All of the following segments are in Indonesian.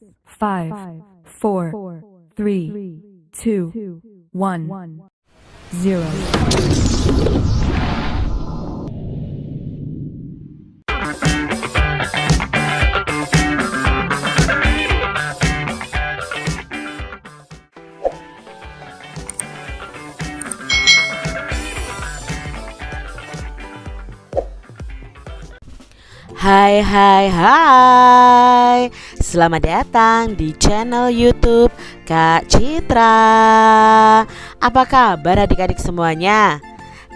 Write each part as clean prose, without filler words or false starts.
5, 4, 3, 2, 1, 0. Hai hai hai, selamat datang di channel YouTube Kak Citra. Apa kabar adik-adik semuanya?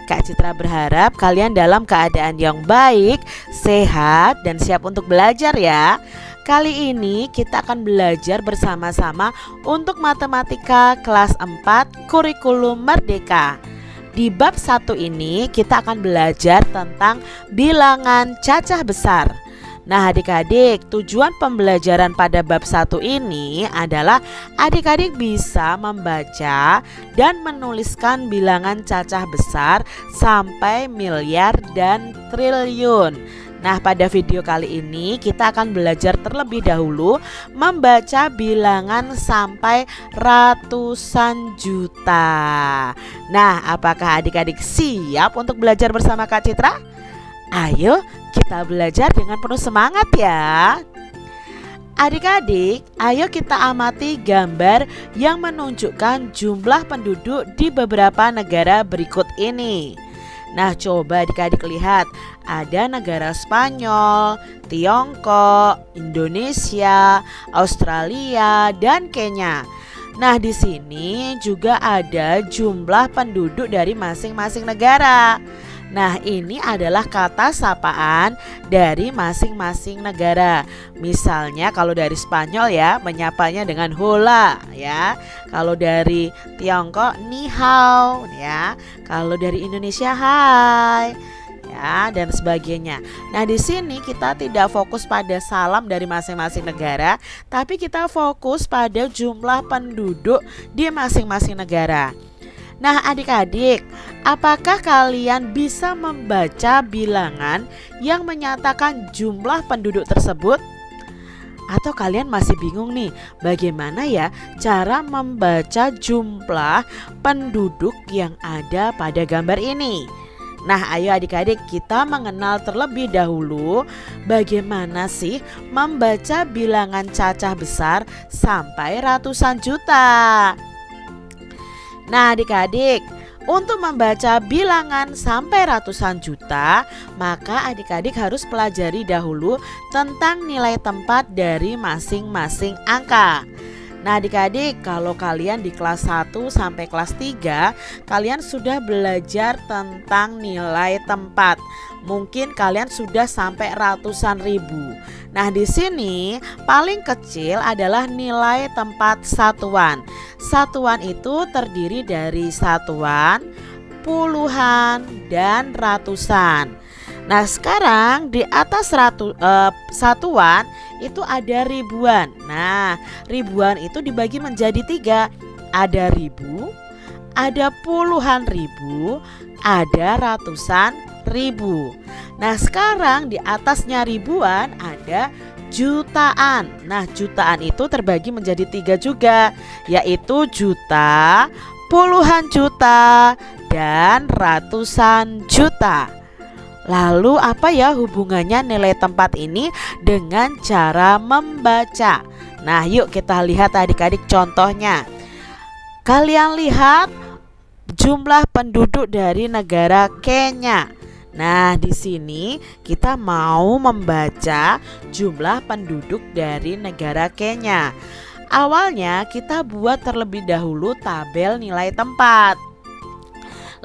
Kak Citra berharap kalian dalam keadaan yang baik, sehat, dan siap untuk belajar ya. Kali ini kita akan belajar bersama-sama untuk matematika kelas 4 kurikulum merdeka. Di bab 1 ini kita akan belajar tentang bilangan cacah besar. Nah adik-adik, tujuan pembelajaran pada bab 1 ini adalah adik-adik bisa membaca dan menuliskan bilangan cacah besar sampai miliar dan triliun. Nah pada video kali ini kita akan belajar terlebih dahulu membaca bilangan sampai ratusan juta. Nah apakah adik-adik siap untuk belajar bersama Kak Citra? Ayo kita belajar dengan penuh semangat ya. Adik-adik, ayo kita amati gambar yang menunjukkan jumlah penduduk di beberapa negara berikut ini. Nah coba adik-adik lihat, ada negara Spanyol, Tiongkok, Indonesia, Australia, dan Kenya. Nah di sini juga ada jumlah penduduk dari masing-masing negara. Nah ini adalah kata sapaan dari masing-masing negara. Misalnya kalau dari Spanyol ya menyapanya dengan hola ya. Kalau dari Tiongkok ni hao ya. Kalau dari Indonesia hai ya, dan sebagainya. Nah di sini kita tidak fokus pada salam dari masing-masing negara, tapi kita fokus pada jumlah penduduk di masing-masing negara. Nah adik-adik, apakah kalian bisa membaca bilangan yang menyatakan jumlah penduduk tersebut? Atau kalian masih bingung nih, bagaimana ya cara membaca jumlah penduduk yang ada pada gambar ini? Nah ayo adik-adik kita mengenal terlebih dahulu bagaimana sih membaca bilangan cacah besar sampai ratusan juta. Nah adik-adik, untuk membaca bilangan sampai ratusan juta, maka adik-adik harus pelajari dahulu tentang nilai tempat dari masing-masing angka. Nah adik-adik, kalau kalian di kelas 1 sampai kelas 3, kalian sudah belajar tentang nilai tempat. Mungkin kalian sudah sampai ratusan ribu. Nah di sini paling kecil adalah nilai tempat satuan. Satuan itu terdiri dari satuan, puluhan, dan ratusan. Nah sekarang di atas satuan itu ada ribuan. Nah ribuan itu dibagi menjadi 3. Ada ribu, ada puluhan ribu, ada ratusan ribu. Nah sekarang di atasnya ribuan ada jutaan. Nah jutaan itu terbagi menjadi 3 juga, yaitu juta, puluhan juta, dan ratusan juta. Lalu apa ya hubungannya nilai tempat ini dengan cara membaca? Nah yuk kita lihat adik-adik contohnya. Kalian lihat jumlah penduduk dari negara Kenya. Nah di sini kita mau membaca jumlah penduduk dari negara Kenya. Awalnya kita buat terlebih dahulu tabel nilai tempat.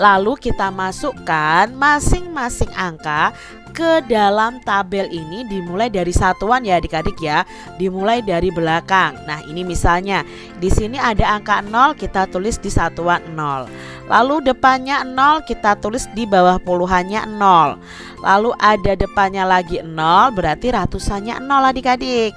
Lalu kita masukkan masing-masing angka ke dalam tabel ini dimulai dari satuan ya adik-adik ya, dimulai dari belakang. Nah ini misalnya di sini ada angka 0, kita tulis di satuan 0. Lalu depannya 0, kita tulis di bawah puluhannya 0. Lalu ada depannya lagi 0, berarti ratusannya 0 adik-adik.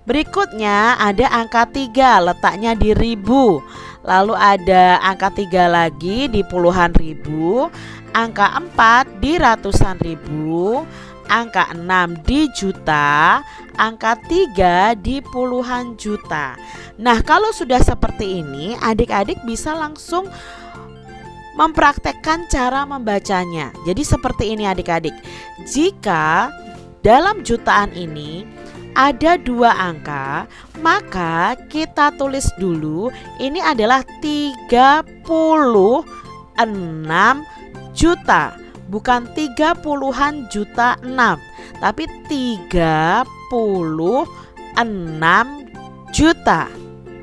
Berikutnya ada angka 3, letaknya di ribu. Lalu ada angka 3 lagi di puluhan ribu. Angka 4 di ratusan ribu. angka 6 di juta, angka 3 di puluhan juta. Nah, kalau sudah seperti ini, adik-adik bisa langsung mempraktekkan cara membacanya. Jadi seperti ini adik-adik. Jika dalam jutaan ini ada 2 angka, maka kita tulis dulu ini adalah 36 juta. Bukan 30-an juta 6, tapi 36 juta.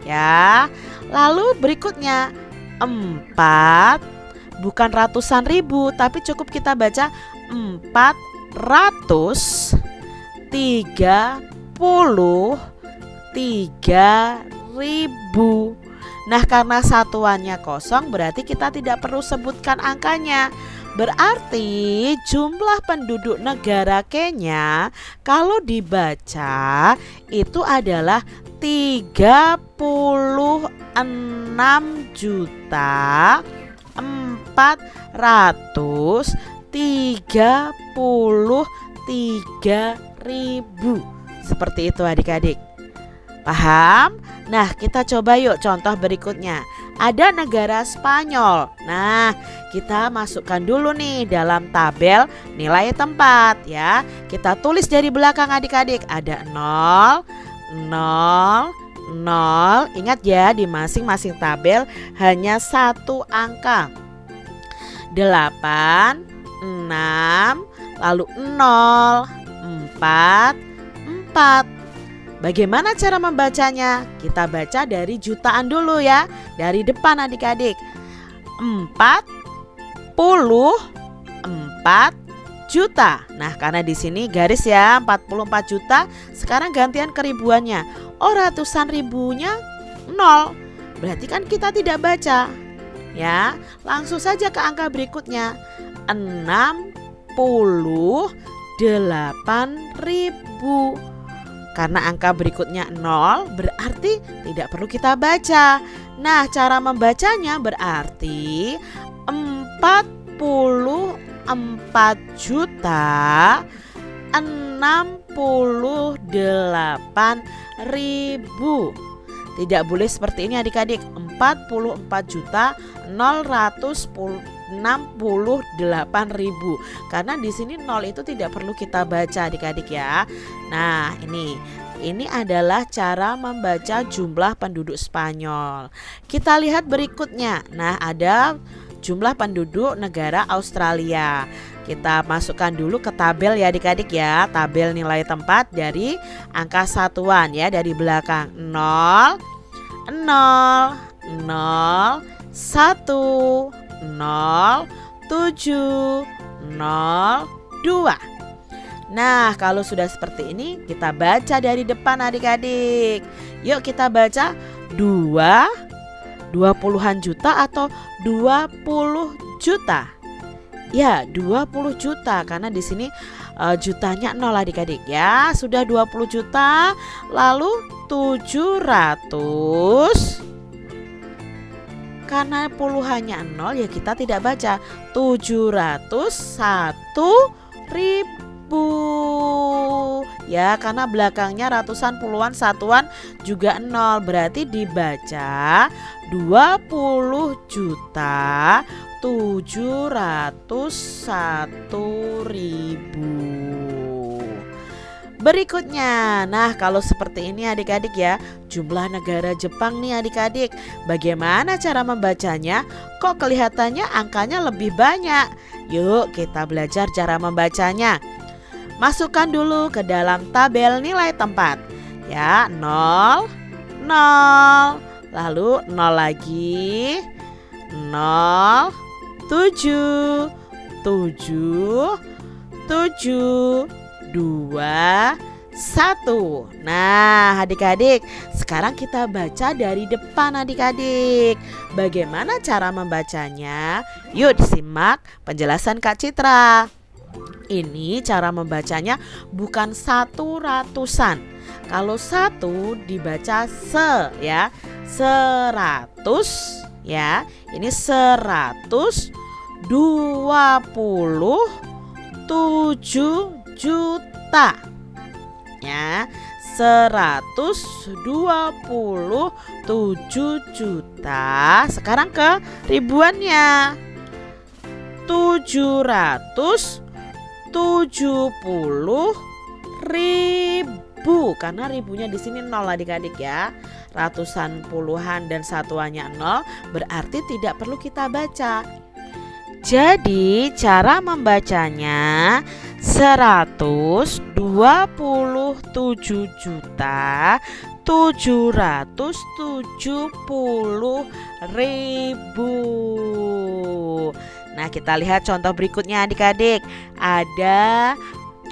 Ya. Lalu berikutnya 4, bukan ratusan ribu, tapi cukup kita baca 433.000. Nah, karena satuannya kosong berarti kita tidak perlu sebutkan angkanya. Berarti jumlah penduduk negara Kenya kalau dibaca itu adalah 36.433.000. Seperti itu adik-adik. Paham? Nah, kita coba yuk contoh berikutnya. Ada negara Spanyol. Nah, kita masukkan dulu nih dalam tabel nilai tempat ya. Kita tulis dari belakang adik-adik. Ada 0, 0, 0. Ingat ya, di masing-masing tabel hanya 1 angka. 8, 6, lalu 0, 4, 4. Bagaimana cara membacanya? Kita baca dari jutaan dulu ya. Dari depan adik-adik. 44 juta. Nah, karena di sini garis ya 44 juta. Sekarang gantian ke ribuannya. Oh, ratusan ribunya 0. Berarti kan kita tidak baca. Ya, langsung saja ke angka berikutnya. 68.000. Karena angka berikutnya 0 berarti tidak perlu kita baca. Nah, cara membacanya berarti 44.068.000. Tidak boleh seperti ini adik-adik. 44.068.000. Karena di sini 0 itu tidak perlu kita baca adik-adik ya. Nah, ini adalah cara membaca jumlah penduduk Spanyol. Kita lihat berikutnya. Nah, ada jumlah penduduk negara Australia. Kita masukkan dulu ke tabel ya adik-adik ya. Tabel nilai tempat dari angka satuan ya, dari belakang. 0, 0, 0, 1, 0, 7, 0, 2. Nah, kalau sudah seperti ini kita baca dari depan adik-adik. Yuk kita baca 20-an juta atau 20 juta. Ya, 20 juta karena di sini jutanya 0 adik-adik ya. Sudah 20 juta, lalu 700. Karena puluhannya 0 ya kita tidak baca. 701.000. Ya, karena belakangnya ratusan, puluhan, satuan juga 0. Berarti dibaca 20.701.000. Berikutnya, nah kalau seperti ini adik-adik ya, jumlah negara Jepang nih adik-adik. Bagaimana cara membacanya? Kok kelihatannya angkanya lebih banyak? Yuk kita belajar cara membacanya. Masukkan dulu ke dalam tabel nilai tempat. Ya, 0, 0, lalu 0 lagi, 0, 7, 7, 7, 2, 1. Nah adik-adik, sekarang kita baca dari depan adik-adik. Bagaimana cara membacanya? Yuk disimak penjelasan Kak Citra. Ini cara membacanya bukan 100-an. Kalau 1 dibaca ya, 100 ya. Ini 127 juta. Ya, 127 juta. Sekarang ke ribuannya. 770.000. Karena ribunya di sini 0 adik-adik ya. Ratusan, puluhan dan satuannya 0, berarti tidak perlu kita baca. Jadi cara membacanya 127.770.000. Nah, kita lihat contoh berikutnya adik-adik. Ada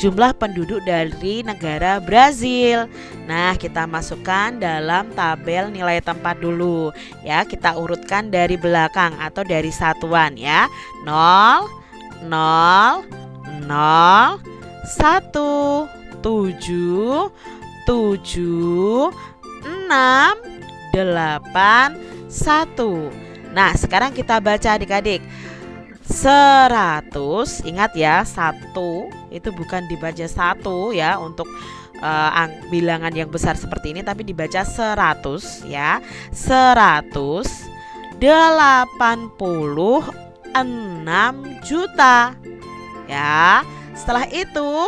jumlah penduduk dari negara Brazil. Nah, kita masukkan dalam tabel nilai tempat dulu. Ya, kita urutkan dari belakang atau dari satuan ya. 0, 0, 0, 1, 7, 7, 6, 8, 1. Nah, sekarang kita baca adik-adik. 100, ingat ya, 1 itu bukan dibaca 1 ya untuk bilangan yang besar seperti ini, tapi dibaca 100 ya. 186 juta ya. Setelah itu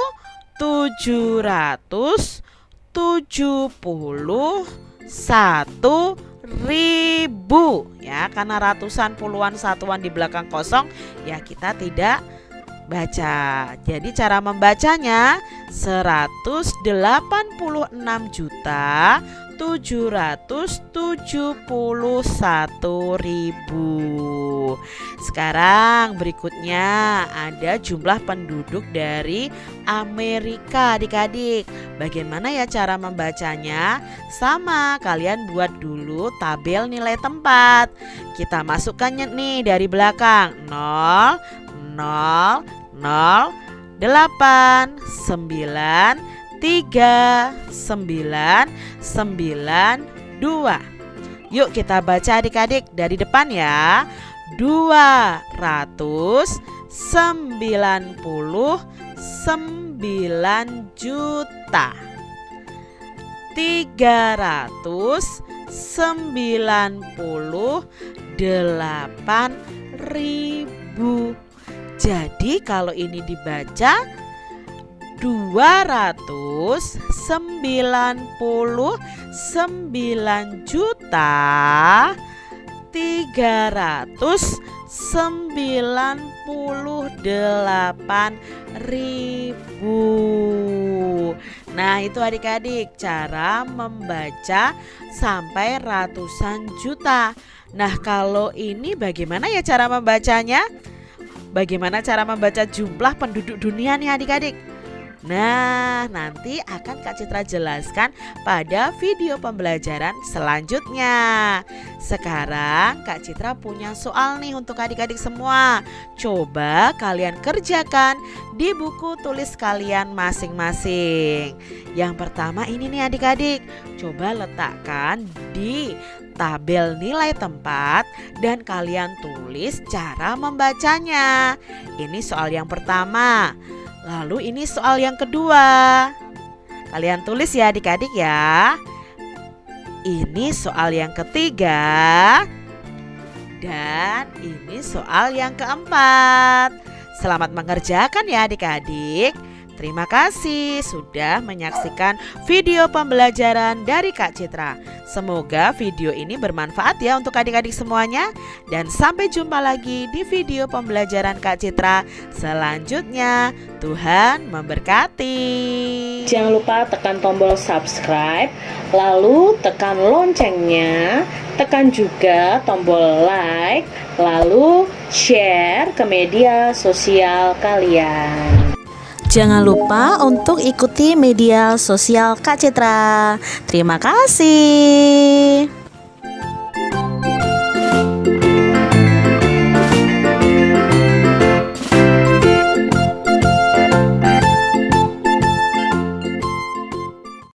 771.000 ya, karena ratusan, puluhan, satuan di belakang kosong ya kita tidak baca. Jadi cara membacanya 186.771.000. Sekarang berikutnya ada jumlah penduduk dari Amerika adik-adik. Bagaimana ya cara membacanya? Sama, kalian buat dulu tabel nilai tempat. Kita masukkannya nih dari belakang. 0, 0, 0, 8, 9, 3, 9, 9, 2. Yuk kita baca adik-adik dari depan ya. 299 juta 398.000. Jadi kalau ini dibaca 299 juta 398.000. Nah, itu adik-adik cara membaca sampai ratusan juta. Nah, kalau ini bagaimana ya cara membacanya? Bagaimana cara membaca jumlah penduduk dunia nih adik-adik? Nah, nanti akan Kak Citra jelaskan pada video pembelajaran selanjutnya. Sekarang Kak Citra punya soal nih untuk adik-adik semua. Coba kalian kerjakan di buku tulis kalian masing-masing. Yang pertama ini nih adik-adik, coba letakkan di tabel nilai tempat dan kalian tulis cara membacanya. Ini soal yang pertama. Lalu ini soal yang kedua. Kalian tulis ya adik-adik ya. Ini soal yang ketiga. Dan ini soal yang keempat. Selamat mengerjakan ya adik-adik. Terima kasih sudah menyaksikan video pembelajaran dari Kak Citra. Semoga video ini bermanfaat ya untuk adik-adik semuanya. Dan sampai jumpa lagi di video pembelajaran Kak Citra selanjutnya. Tuhan memberkati. Jangan lupa tekan tombol subscribe, lalu tekan loncengnya, tekan juga tombol like, lalu share ke media sosial kalian. Jangan lupa untuk ikuti media sosial Kak Citra. Terima kasih.